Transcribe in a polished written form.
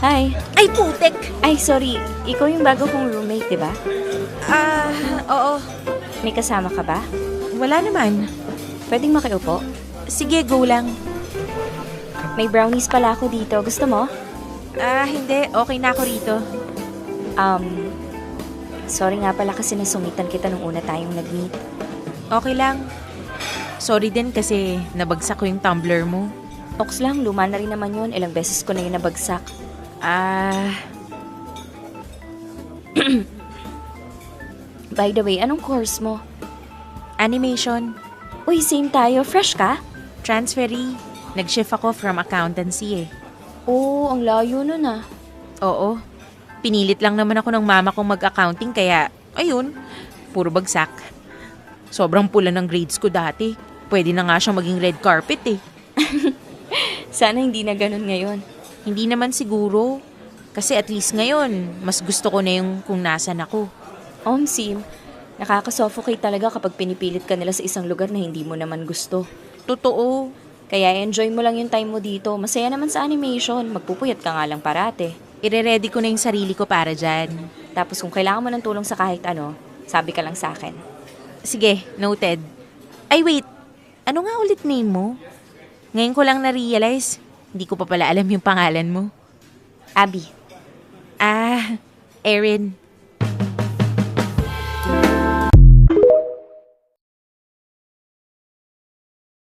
Hi. Ay, putek! Ay, sorry. Ikaw yung bago kong roommate, di ba? Oo. May kasama ka ba? Wala naman. Pwedeng makiupo? Sige, go lang. May brownies pala ako dito. Gusto mo? Hindi. Okay na ako rito. Sorry nga pala kasi nasungitan kita nung una tayong nag-meet. Okay lang. Sorry din kasi nabagsak ko yung tumbler mo. Ox lang, luma na rin naman yun. Ilang beses ko na yun nabagsak. By the way, anong course mo? Animation. Uy, same tayo. Fresh ka? Transferee. Nag-shift ako from accountancy eh. Oo, ang layo nun ah. Oo. Pinilit lang naman ako ng mama kong mag-accounting kaya, ayun, puro bagsak. Sobrang pula ng grades ko dati. Pwede na nga siyang maging red carpet eh. Sana hindi na ganun ngayon. Hindi naman siguro. Kasi at least ngayon, mas gusto ko na yung kung nasan ako. Sim, nakaka-suffocate talaga kapag pinipilit ka nila sa isang lugar na hindi mo naman gusto. Totoo. Kaya enjoy mo lang yung time mo dito. Masaya naman sa animation. Magpupuyat ka nga lang parate. Ire-ready ko na yung sarili ko para dyan. Tapos kung kailangan mo ng tulong sa kahit ano, sabi ka lang sa akin. Sige, noted. Ay wait, ano nga ulit name mo? Ngayon ko lang na-realize, hindi ko pa pala alam yung pangalan mo. Abby. Erin.